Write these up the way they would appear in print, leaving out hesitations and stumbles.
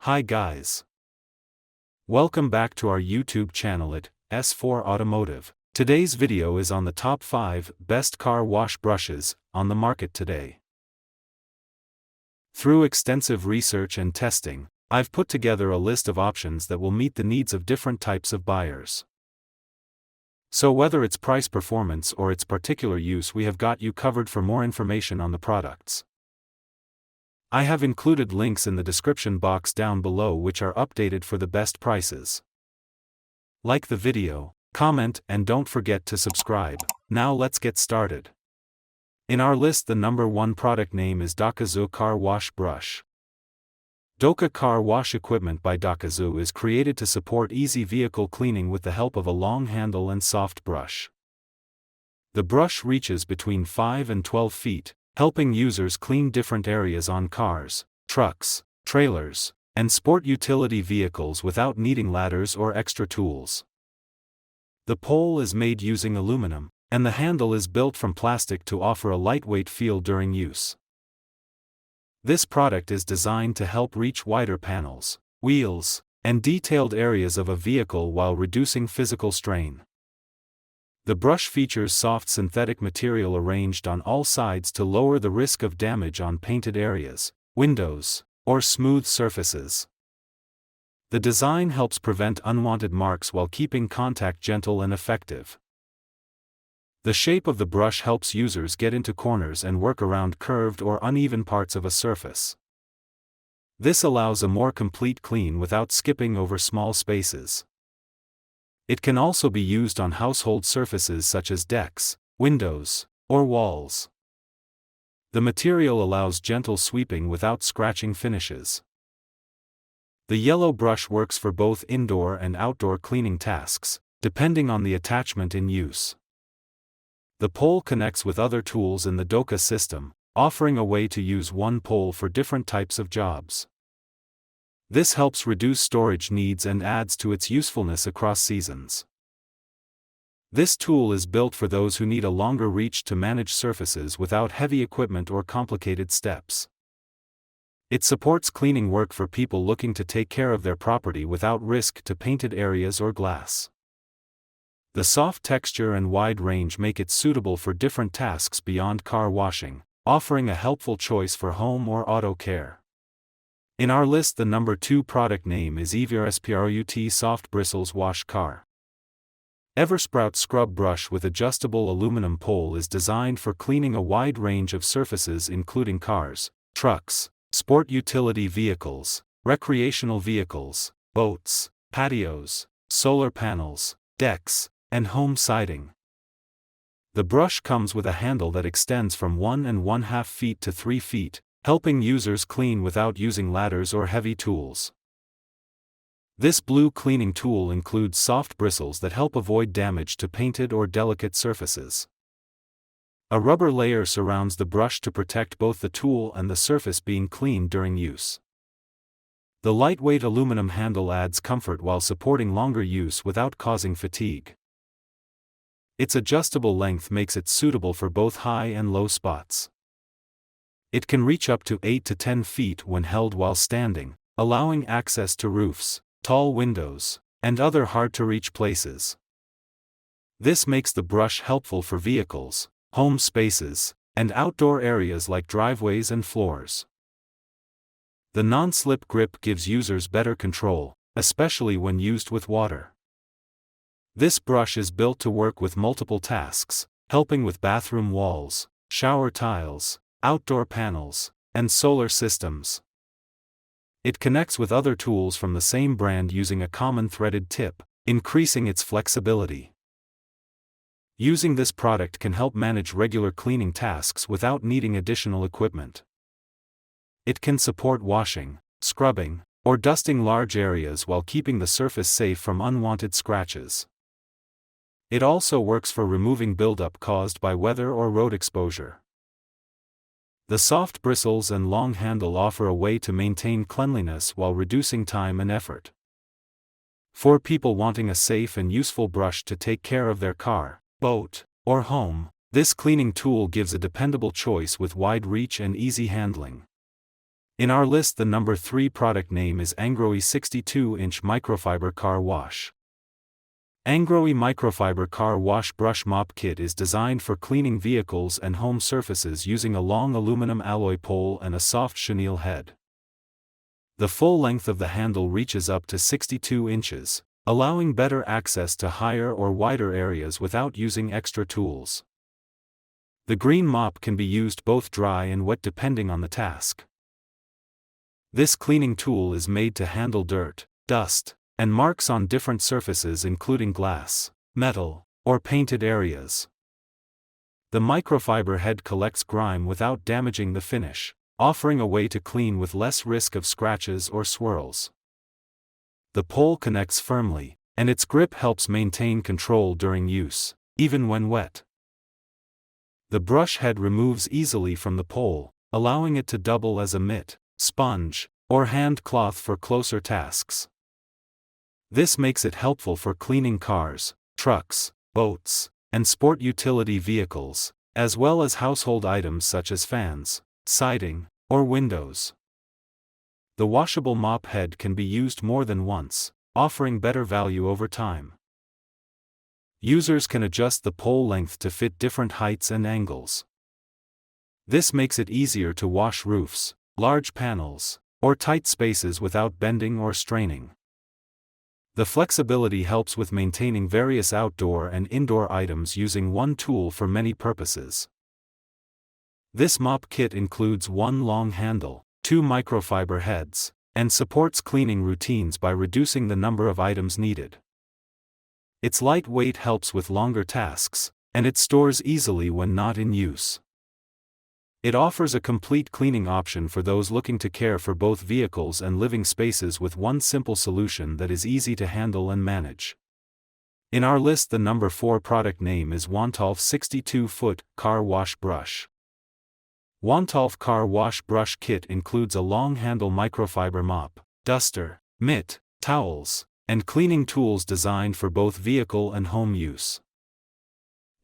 Hi guys. Welcome back to our YouTube channel at S4 Automotive. Today's video is on the top 5 best car wash brushes on the market today. Through extensive research and testing, I've put together a list of options that will meet the needs of different types of buyers. So whether it's price performance or its particular use, we have got you covered. For more information on the products, I have included links in the description box down below which are updated for the best prices. Like the video, comment, and don't forget to subscribe. Now let's get started. In our list, the number 1 product name is DOCAZOO Car Wash Brush. DOCA Car Wash equipment by Dakazu is created to support easy vehicle cleaning with the help of a long handle and soft brush. The brush reaches between 5 and 12 feet, helping users clean different areas on cars, trucks, trailers, and sport utility vehicles without needing ladders or extra tools. The pole is made using aluminum, and the handle is built from plastic to offer a lightweight feel during use. This product is designed to help reach wider panels, wheels, and detailed areas of a vehicle while reducing physical strain. The brush features soft synthetic material arranged on all sides to lower the risk of damage on painted areas, windows, or smooth surfaces. The design helps prevent unwanted marks while keeping contact gentle and effective. The shape of the brush helps users get into corners and work around curved or uneven parts of a surface. This allows a more complete clean without skipping over small spaces. It can also be used on household surfaces such as decks, windows, or walls. The material allows gentle sweeping without scratching finishes. The yellow brush works for both indoor and outdoor cleaning tasks, depending on the attachment in use. The pole connects with other tools in the DOCA system, offering a way to use one pole for different types of jobs. This helps reduce storage needs and adds to its usefulness across seasons. This tool is built for those who need a longer reach to manage surfaces without heavy equipment or complicated steps. It supports cleaning work for people looking to take care of their property without risk to painted areas or glass. The soft texture and wide range make it suitable for different tasks beyond car washing, offering a helpful choice for home or auto care. In our list, the number 2 product name is EVERSPROUT Soft Bristles Wash Car. EVERSPROUT Scrub Brush with adjustable aluminum pole is designed for cleaning a wide range of surfaces including cars, trucks, sport utility vehicles, recreational vehicles, boats, patios, solar panels, decks, and home siding. The brush comes with a handle that extends from 1 1/2 feet to 3 feet, helping users clean without using ladders or heavy tools. This blue cleaning tool includes soft bristles that help avoid damage to painted or delicate surfaces. A rubber layer surrounds the brush to protect both the tool and the surface being cleaned during use. The lightweight aluminum handle adds comfort while supporting longer use without causing fatigue. Its adjustable length makes it suitable for both high and low spots. It can reach up to 8 to 10 feet when held while standing, allowing access to roofs, tall windows, and other hard-to-reach places. This makes the brush helpful for vehicles, home spaces, and outdoor areas like driveways and floors. The non-slip grip gives users better control, especially when used with water. This brush is built to work with multiple tasks, helping with bathroom walls, shower tiles, outdoor panels, and solar systems. It connects with other tools from the same brand using a common threaded tip, increasing its flexibility. Using this product can help manage regular cleaning tasks without needing additional equipment. It can support washing, scrubbing, or dusting large areas while keeping the surface safe from unwanted scratches. It also works for removing buildup caused by weather or road exposure. The soft bristles and long handle offer a way to maintain cleanliness while reducing time and effort. For people wanting a safe and useful brush to take care of their car, boat, or home, this cleaning tool gives a dependable choice with wide reach and easy handling. In our list, the number 3 product name is Angrowy 62-inch Microfiber Car Wash. Angrowy Microfiber Car Wash Brush Mop Kit is designed for cleaning vehicles and home surfaces using a long aluminum alloy pole and a soft chenille head. The full length of the handle reaches up to 62 inches, allowing better access to higher or wider areas without using extra tools. The green mop can be used both dry and wet depending on the task. This cleaning tool is made to handle dirt, dust, and marks on different surfaces including glass, metal, or painted areas. The microfiber head collects grime without damaging the finish, offering a way to clean with less risk of scratches or swirls. The pole connects firmly, and its grip helps maintain control during use, even when wet. The brush head removes easily from the pole, allowing it to double as a mitt, sponge, or hand cloth for closer tasks. This makes it helpful for cleaning cars, trucks, boats, and sport utility vehicles, as well as household items such as fans, siding, or windows. The washable mop head can be used more than once, offering better value over time. Users can adjust the pole length to fit different heights and angles. This makes it easier to wash roofs, large panels, or tight spaces without bending or straining. The flexibility helps with maintaining various outdoor and indoor items using one tool for many purposes. This mop kit includes one long handle, 2 microfiber heads, and supports cleaning routines by reducing the number of items needed. Its lightweight helps with longer tasks, and it stores easily when not in use. It offers a complete cleaning option for those looking to care for both vehicles and living spaces with one simple solution that is easy to handle and manage. In our list, the number 4 product name is Wontolf 62-foot Car Wash Brush. Wontolf Car Wash Brush Kit includes a long handle microfiber mop, duster, mitt, towels, and cleaning tools designed for both vehicle and home use.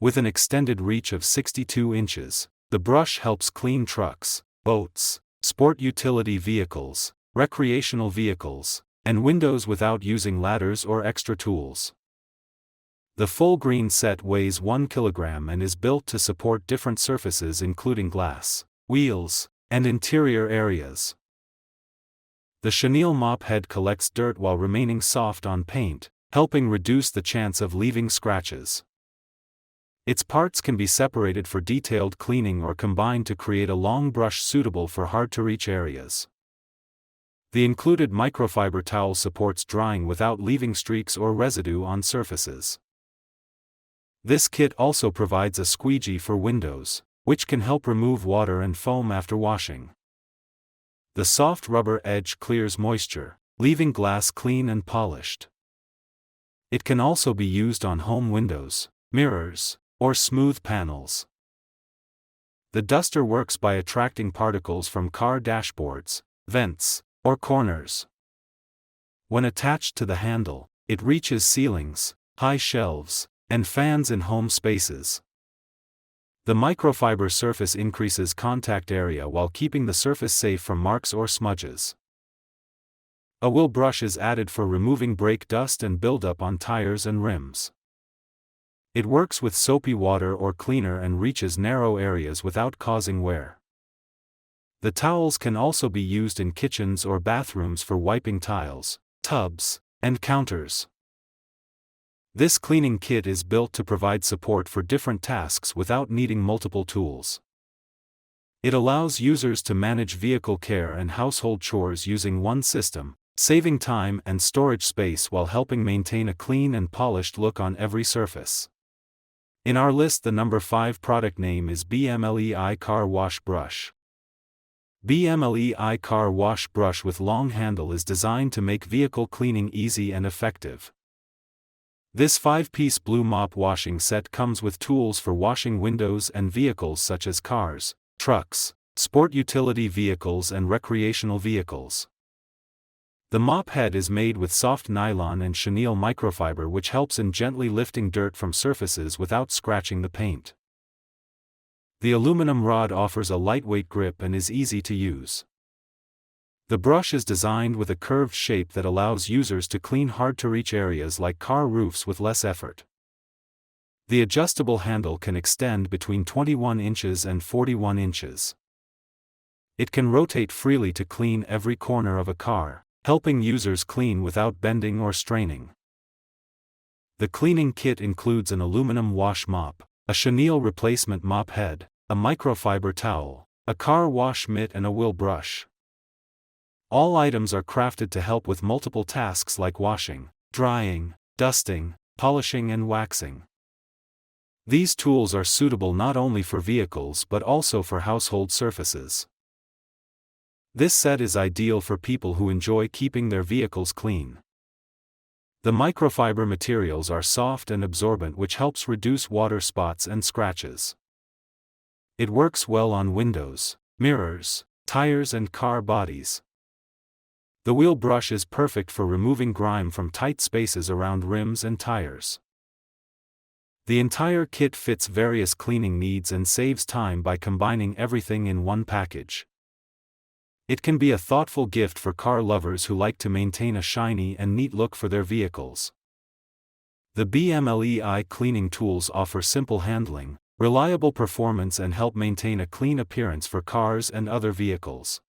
With an extended reach of 62 inches, the brush helps clean trucks, boats, sport utility vehicles, recreational vehicles, and windows without using ladders or extra tools. The full green set weighs 1 kilogram and is built to support different surfaces including glass, wheels, and interior areas. The chenille mop head collects dirt while remaining soft on paint, helping reduce the chance of leaving scratches. Its parts can be separated for detailed cleaning or combined to create a long brush suitable for hard-to-reach areas. The included microfiber towel supports drying without leaving streaks or residue on surfaces. This kit also provides a squeegee for windows, which can help remove water and foam after washing. The soft rubber edge clears moisture, leaving glass clean and polished. It can also be used on home windows, mirrors, or smooth panels. The duster works by attracting particles from car dashboards, vents, or corners. When attached to the handle, it reaches ceilings, high shelves, and fans in home spaces. The microfiber surface increases contact area while keeping the surface safe from marks or smudges. A wheel brush is added for removing brake dust and buildup on tires and rims. It works with soapy water or cleaner and reaches narrow areas without causing wear. The towels can also be used in kitchens or bathrooms for wiping tiles, tubs, and counters. This cleaning kit is built to provide support for different tasks without needing multiple tools. It allows users to manage vehicle care and household chores using one system, saving time and storage space while helping maintain a clean and polished look on every surface. In our list, the number 5 product name is BMLEI Car Wash Brush. BMLEI Car Wash Brush with long handle is designed to make vehicle cleaning easy and effective. This 5-piece blue mop washing set comes with tools for washing windows and vehicles such as cars, trucks, sport utility vehicles and recreational vehicles. The mop head is made with soft nylon and chenille microfiber, which helps in gently lifting dirt from surfaces without scratching the paint. The aluminum rod offers a lightweight grip and is easy to use. The brush is designed with a curved shape that allows users to clean hard-to-reach areas like car roofs with less effort. The adjustable handle can extend between 21 inches and 41 inches. It can rotate freely to clean every corner of a car, helping users clean without bending or straining. The cleaning kit includes an aluminum wash mop, a chenille replacement mop head, a microfiber towel, a car wash mitt and a wheel brush. All items are crafted to help with multiple tasks like washing, drying, dusting, polishing and waxing. These tools are suitable not only for vehicles but also for household surfaces. This set is ideal for people who enjoy keeping their vehicles clean. The microfiber materials are soft and absorbent, which helps reduce water spots and scratches. It works well on windows, mirrors, tires and car bodies. The wheel brush is perfect for removing grime from tight spaces around rims and tires. The entire kit fits various cleaning needs and saves time by combining everything in one package. It can be a thoughtful gift for car lovers who like to maintain a shiny and neat look for their vehicles. The BMLEI cleaning tools offer simple handling, reliable performance and help maintain a clean appearance for cars and other vehicles.